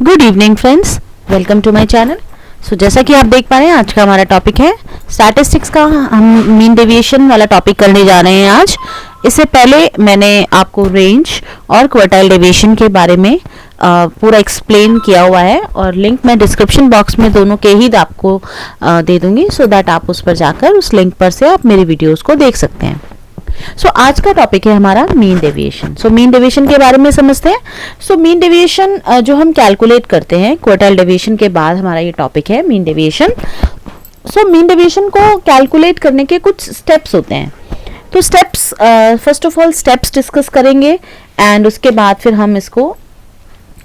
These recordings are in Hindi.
Good evening friends, welcome to my channel. So जैसा कि आप देख पा रहे हैं, आज का हमारा टॉपिक है स्टैटिस्टिक्स का। हम मीन डेविएशन वाला टॉपिक करने जा रहे हैं आज। इससे पहले मैंने आपको रेंज और क्वार्टाइल डेविएशन के बारे में पूरा एक्सप्लेन किया हुआ है और लिंक मैं डिस्क्रिप्शन बॉक्स में दोनों के ही आपको दे दूंगी, सो दैट आप उस पर जाकर उस लिंक पर से आप मेरी वीडियोस को देख सकते हैं। आज का टॉपिक है हमारा मीन डेविएशन। मीन डेविएशन के बारे में समझते हैं। मीन डेविएशन जो हम कैलकुलेट करते हैं क्वार्टाइल डेविएशन के बाद, हमारा ये टॉपिक है मीन डेविएशन। मीन डेविएशन को कैलकुलेट करने के कुछ स्टेप्स होते हैं। तो steps, first of all steps discuss करेंगे एंड उसके बाद फिर हम इसको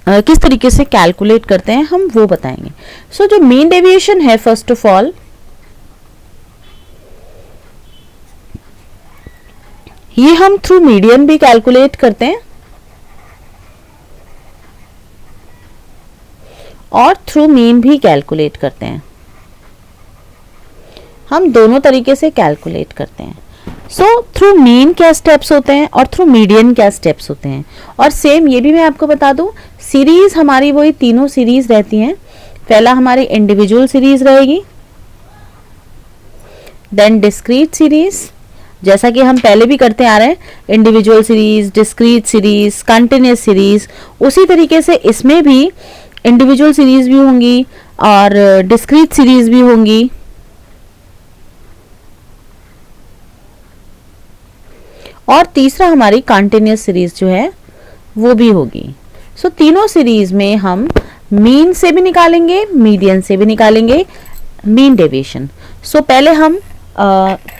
किस तरीके से कैलकुलेट करते हैं हम वो बताएंगे। जो मीन डेविएशन है, फर्स्ट ऑफ ऑल ये हम थ्रू मीडियन भी कैलकुलेट करते हैं और थ्रू मीन भी कैलकुलेट करते हैं। हम दोनों तरीके से कैलकुलेट करते हैं। थ्रू मीन क्या स्टेप्स होते हैं और थ्रू मीडियन क्या स्टेप्स होते हैं। और सेम ये भी मैं आपको बता दूं, सीरीज हमारी वही तीनों सीरीज रहती हैं। पहला हमारी इंडिविजुअल सीरीज रहेगी, देन डिस्क्रीट सीरीज, जैसा कि हम पहले भी करते आ रहे हैं, individual series, discrete series, continuous series. उसी तरीके से इसमें भी इंडिविजुअल सीरीज भी होंगी और डिस्क्रीट सीरीज भी होंगी और तीसरा हमारी कंटिन्यूअस सीरीज जो है वो भी होगी। तीनों सीरीज में हम मीन से भी निकालेंगे, मीडियन से भी निकालेंगे मीन डेविएशन। पहले हम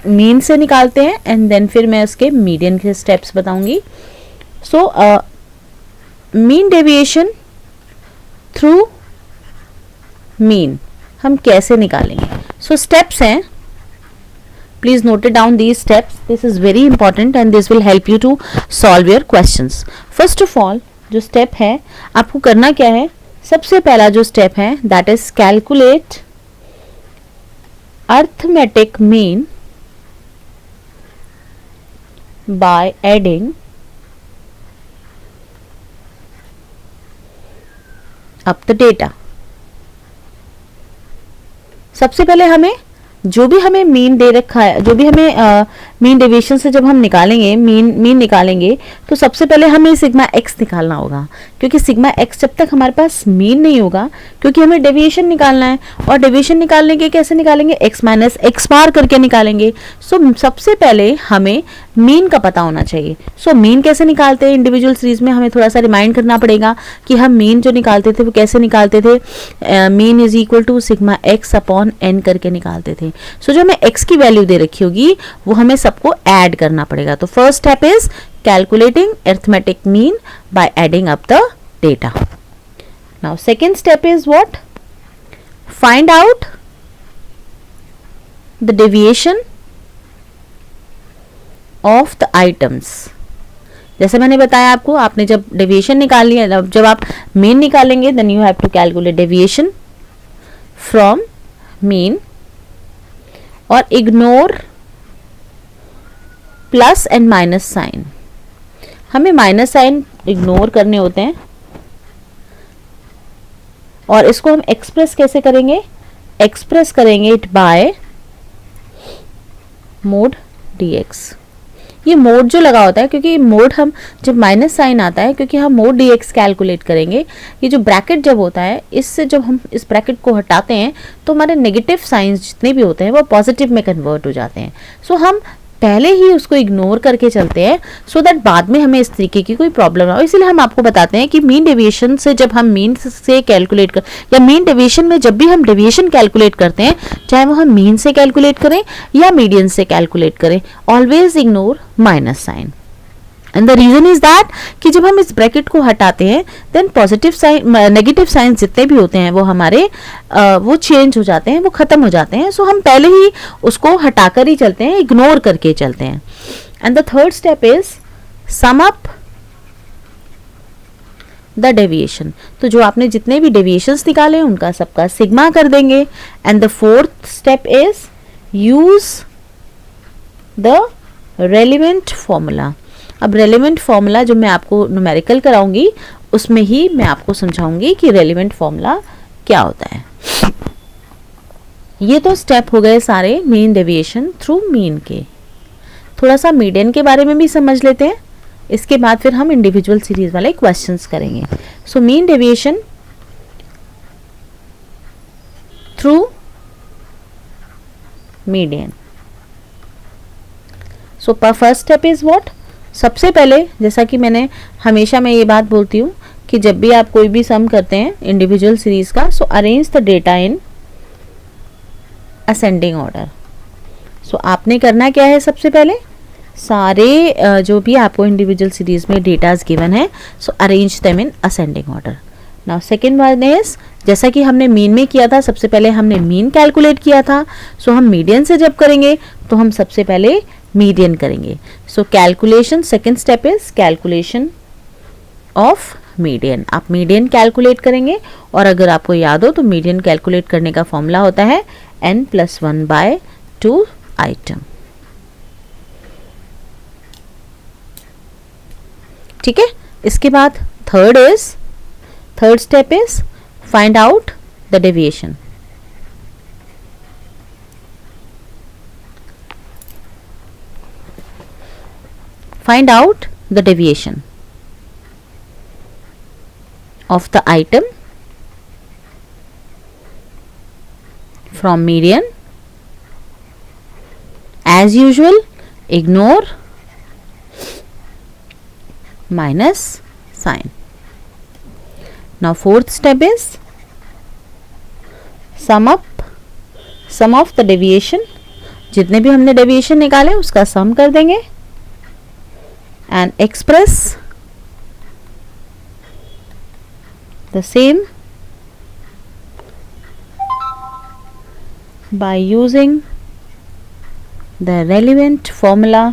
मीन से निकालते हैं एंड देन फिर मैं उसके मीडियन के स्टेप्स बताऊंगी। मीन डेविएशन थ्रू मीन हम कैसे निकालेंगे। स्टेप्स हैं, please note it down these steps, this is very important and this will help you to solve your questions. First of all जो स्टेप है, आपको करना क्या है, सबसे पहला जो स्टेप है that is calculate arithmetic mean by adding up the data। सबसे पहले हमें जो भी हमें मीन दे रखा है, जो भी हमें मीन डेविएशन से जब हम निकालेंगे मीन निकालेंगे, तो सबसे पहले हमें सिग्मा एक्स निकालना होगा, क्योंकि सिग्मा एक्स जब तक हमारे पास मीन नहीं होगा, क्योंकि हमें डेविएशन निकालना है और डेविएशन निकालने के कैसे निकालेंगे, एक्स माइनस एक्स बार करके निकालेंगे। सबसे पहले हमें मीन का पता होना चाहिए। मीन कैसे निकालते हैं, इंडिविजुअल सीरीज में हमें थोड़ा सा रिमाइंड करना पड़ेगा कि हम मीन जो निकालते थे वो कैसे निकालते थे। Mean is equal to sigma x upon n करके निकालते थे। जो हमें एक्स की वैल्यू दे रखी होगी वो हमें सबको ऐड करना पड़ेगा। तो first step is calculating arithmetic mean by adding up the data. Now second step is what, find out the deviation of the items. जैसे मैंने बताया आपको, आपने जब डेविएशन निकाल लिया, जब आप मीन निकालेंगे then you have to calculate deviation from mean और ignore plus and minus sign. हमें माइनस साइन इग्नोर करने होते हैं और इसको हम एक्सप्रेस कैसे करेंगे, एक्सप्रेस करेंगे इट बाय मोड dx। ये मोड जो लगा होता है, क्योंकि मोड हम जब माइनस साइन आता है, क्योंकि हम मोड dx कैलकुलेट करेंगे, ये जो ब्रैकेट जब होता है, इससे जब हम इस ब्रैकेट को हटाते हैं तो हमारे नेगेटिव साइंस जितने भी होते हैं वो पॉजिटिव में कन्वर्ट हो जाते हैं। हम पहले ही उसको इग्नोर करके चलते हैं सो दैट बाद में हमें इस तरीके की कोई प्रॉब्लम ना हो। इसलिए हम आपको बताते हैं कि मीन डेविएशन से जब हम मीन से कैलकुलेट कर, या मीन डेविएशन में जब भी हम डेविएशन कैलकुलेट करते हैं, चाहे वो हम मीन से कैलकुलेट करें या मीडियन से कैलकुलेट करें, always ignore minus sign. And the reason is that कि जब हम इस ब्रैकेट को हटाते हैं then positive sign, negative sign जितने भी होते हैं वो हमारे वो चेंज हो जाते हैं, वो खत्म हो जाते हैं। हम पहले ही उसको हटाकर ही चलते हैं, इग्नोर करके चलते हैं। And the third step is sum up the deviation. तो जो आपने जितने भी डेविएशंस निकाले उनका सबका सिग्मा कर देंगे। And the fourth step is use the relevant formula. अब रेलेवेंट फॉर्मूला जो मैं आपको न्यूमेरिकल कराऊंगी उसमें ही मैं आपको समझाऊंगी कि रेलिवेंट फॉर्मूला क्या होता है। ये तो स्टेप हो गए सारे मीन डेविएशन थ्रू मीन के। थोड़ा सा मीडियन के बारे में भी समझ लेते हैं, इसके बाद फिर हम इंडिविजुअल सीरीज वाले क्वेश्चंस करेंगे। So mean deviation through median. So first step is what? सबसे पहले जैसा कि मैंने हमेशा मैं ये बात बोलती हूँ कि जब भी आप कोई भी सम करते हैं इंडिविजुअल सीरीज का, so arrange the data in ascending order. So आपने करना क्या है, सबसे पहले सारे जो भी आपको इंडिविजुअल सीरीज में डेटाज गिवन है, सो arrange them in ascending order. Now second one is, जैसा कि हमने मीन में किया था, सबसे पहले हमने मीन कैलकुलेट किया था, सो हम मीडियन से जब करेंगे तो हम सबसे पहले मीडियन करेंगे। So calculation, second step is calculation of median. आप मीडियन कैलकुलेट करेंगे, और अगर आपको याद हो तो मीडियन कैलकुलेट करने का फॉर्मूला होता है n+1/2 आइटम। ठीक है, इसके बाद third step is find out the deviation. Find out the deviation of the item from median. As usual, ignore minus sign. Now fourth step is sum of the deviation. जितने भी हमने डेविएशन निकाले उसका सम कर देंगे and express the same by using the relevant formula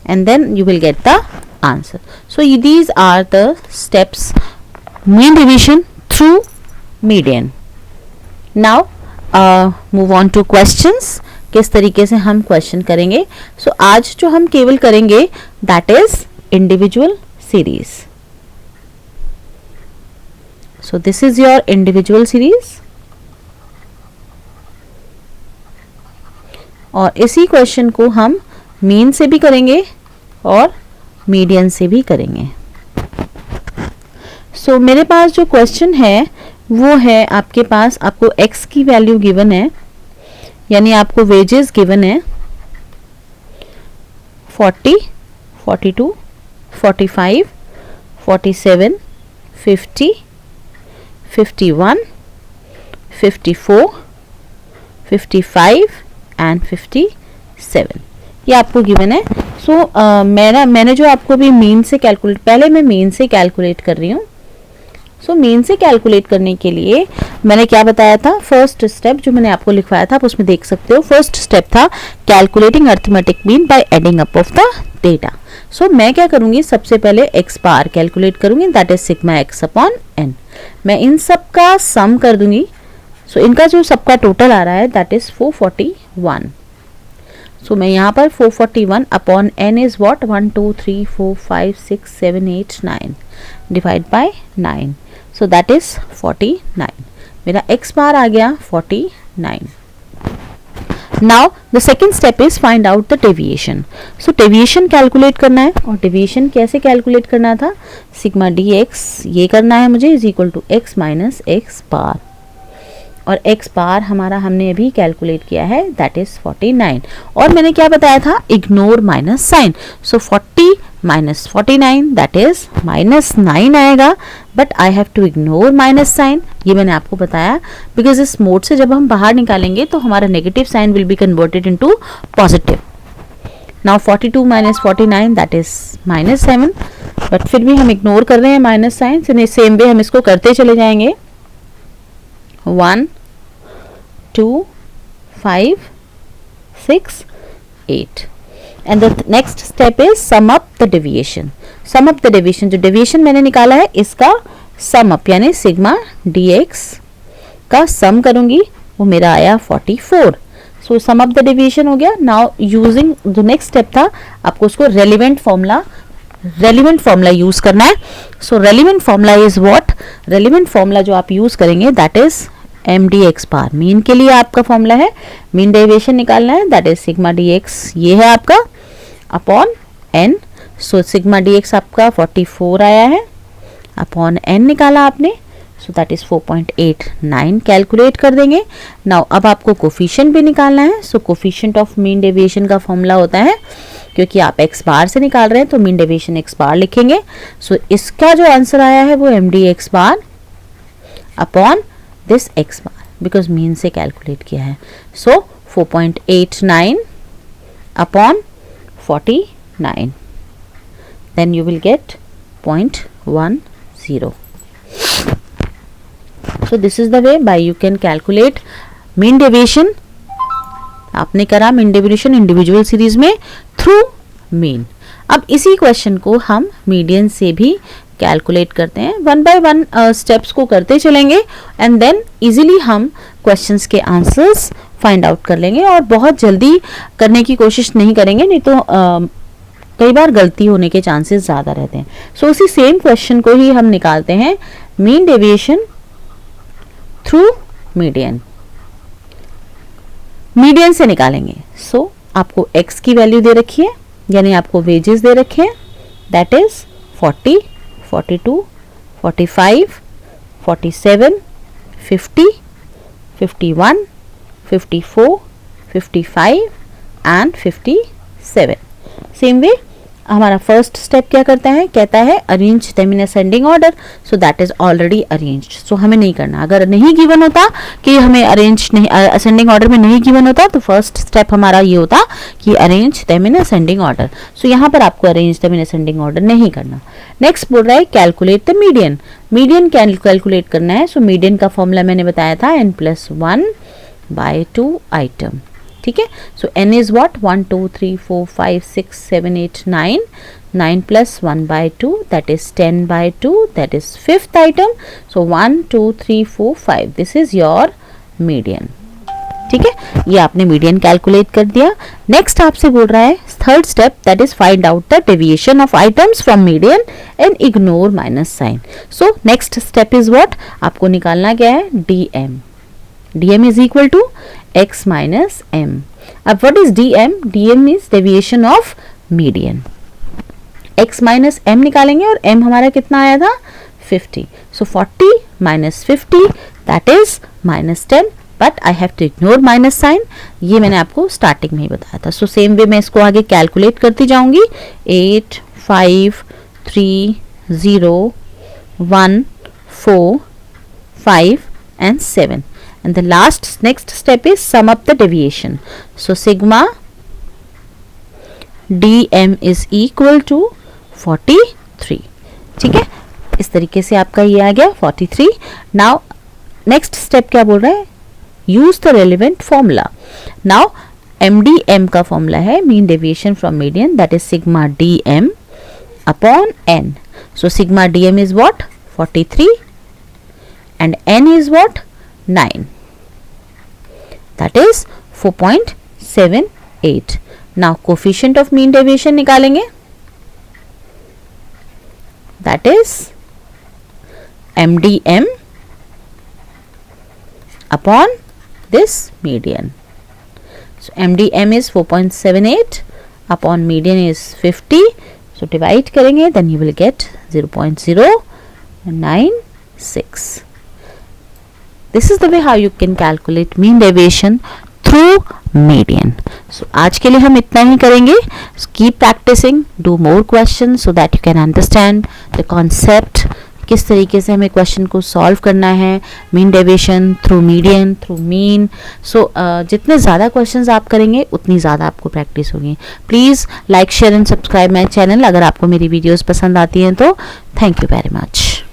and then you will get the answer. So these are the steps mean division through median. Now move on two questions. किस तरीके से हम क्वेश्चन करेंगे? सो आज जो हम केवल करेंगे that is individual series. So this is your individual series, और इसी क्वेश्चन को हम मीन से भी करेंगे और मीडियन से भी करेंगे। सो मेरे पास जो क्वेश्चन है वो है, आपके पास आपको x की वैल्यू गिवन है, यानी आपको वेजेस गिवन है 40, 42, 45, 47, 50, 51, 54, 55 एंड 57 ये आपको गिवन है। सो मैंने जो आपको भी मीन से कैलकुलेट, पहले मैं मीन से कैलकुलेट कर रही हूँ। सो मीन से कैलकुलेट करने के लिए मैंने क्या बताया था, फर्स्ट स्टेप जो मैंने आपको लिखवाया था आप उसमें देख सकते हो। फर्स्ट स्टेप था calculating arithmetic mean by adding up of the data. So मैं क्या करूंगी, सबसे पहले एक्स बार कैलकुलेट करूंगी, that is sigma x upon N. मैं इन सब का सम कर दूंगी। सो इनका जो सबका टोटल आ रहा है दैट इज 441। सो मैं यहाँ पर 441 upon n is what 1 2 3 4 5 6 7 8 9 divide by 9, so that is 49। मेरा x बार आ गया 49। Now the second step is find out the deviation. So deviation calculate करना है, और डेविएशन कैसे कैलकुलेट करना था, सिग्मा डी एक्स ये करना है मुझे is equal to x minus x bar, और x बार हमारा हमने अभी कैलकुलेट किया है दैट इज 49। और मैंने क्या बताया था, ignore minus sign. So 40 minus 49 that is -9 आएगा, but I have to ignore minus sign. ये मैंने आपको बताया बिकॉज इस मोड से जब हम बाहर निकालेंगे तो हमारा negative sign will be converted into positive. Now 42 minus 49 that is -7, but फिर भी हम इग्नोर कर रहे हैं माइनस साइन। सेम वे हम इसको करते चले जाएंगे। 1 2 5 6 8 and the next step is sum up the deviation. Sum up the deviation, जो deviation मैंने निकाला है इसका sum up यानी सिग्मा dx का सम करूंगी, वो मेरा आया 44। So sum of the deviation हो गया। नाउ यूजिंग जो नेक्स्ट स्टेप था, आपको उसको रेलिवेंट फॉर्मूला यूज करना है। So relevant formula is what, relevant formula जो आप यूज करेंगे that is m d x bar. Mean के लिए आपका फॉर्मूला है, मीन डेविएशन निकालना है, that is sigma d x, ये है आपका upon N. So sigma d x आपका 44 आया है, अपॉन एन निकाला आपने, सो दैट इज 4.89 कैलकुलेट कर देंगे। नाउ अब आपको कोफिशिएंट भी निकालना है। सो कोफिशिएंट ऑफ मीन डेविएशन का फॉर्मूला होता है, क्योंकि आप एक्स बार से निकाल रहे हैं तो मीन डेविएशन एक्स बार लिखेंगे। सो इसका जो आंसर आया है वो m d x bar upon this x bar, because mean से कैलकुलेट किया है। So 4.89 upon 49, then you will get 0.10. So this is the way by you can calculate mean deviation. आपने करा मीन डेविएशन इंडिविजुअल सीरीज में थ्रू मीन। अब इसी क्वेश्चन को हम मीडियन से भी कैलकुलेट करते हैं, वन बाय वन स्टेप्स को करते चलेंगे एंड देन इजीली हम क्वेश्चंस के आंसर्स फाइंड आउट कर लेंगे। और बहुत जल्दी करने की कोशिश नहीं करेंगे, नहीं तो कई बार गलती होने के चांसेस ज़्यादा रहते हैं। सो उसी सेम क्वेश्चन को ही हम निकालते हैं mean deviation through median, median से निकालेंगे। सो आपको x की वैल्यू दे रखी है, यानी आपको वेजेस दे रखे हैं, that is 40, 42, 45, 47, 50, 51, 54, 55 and 57। Same way हमारा फर्स्ट स्टेप क्या करता है, कहता है arrange them in ascending order. So that is already arranged, so हमें नहीं करना। अगर नहीं गिवन होता कि हमें अरेंज नहीं, असेंडिंग ऑर्डर में नहीं गिवन होता, तो फर्स्ट स्टेप हमारा ये होता कि arrange them in ascending order. So यहाँ पर आपको arrange them in ascending order नहीं करना। नेक्स्ट बोल रहा है calculate the median, median calculate करना है। सो मीडियन का फॉर्मूला मैंने बताया था n+1/2 आइटम, ठीक है। सो n is what 1 2 3 4 5 6 7 8 9, 9 + 1/2 that is 10/2, that is fifth item. So 1 2 3 4 5 this is your median, ठीक है। ये आपने मीडियन कैलकुलेट कर दिया। नेक्स्ट आपसे बोल रहा है third step, that is find out the deviation of items from median and ignore minus sign. So next step is what, आपको निकालना क्या है, dm, dm is equal to x minus m। अब what is dm, dm is deviation of median, x minus m निकालेंगे और m हमारा कितना आया था 50। So 40 minus 50 that is -10, but I have to ignore minus sign, ये मैंने आपको स्टार्टिंग में ही बताया था। सो सेम वे मैं इसको आगे कैलकुलेट करती जाऊंगी, 8 5 3 0 1 4 5 and 7, and the next step is sum up the deviation. So sigma dm is equal to 43, ठीक है। इस तरीके से आपका ये आ गया 43। नाउ नेक्स्ट स्टेप क्या बोल रहा है, use the relevant formula. Now MDM का फॉर्मूला है mean deviation from median, that is sigma dm upon n। So sigma dm is what 43 and n is what 9, that is 4.78. now coefficient of mean deviation निकालेंगे, that is MDM upon this median. So MDM is 4.78 upon median is 50. So divide करेंगे, then you will get 0.096. This is the way how you can calculate mean deviation through median. So आज के लिए हम इतना ही करेंगे. Keep practicing, do more questions so that you can understand the concept. किस तरीके से हमें क्वेश्चन को सॉल्व करना है, mean deviation through median through mean. So जितने ज़्यादा क्वेश्चंस आप करेंगे उतनी ज़्यादा आपको प्रैक्टिस होगी. Please like share and subscribe my channel. अगर आपको मेरी वीडियोस पसंद आती हैं तो थैंक यू वेरी मच.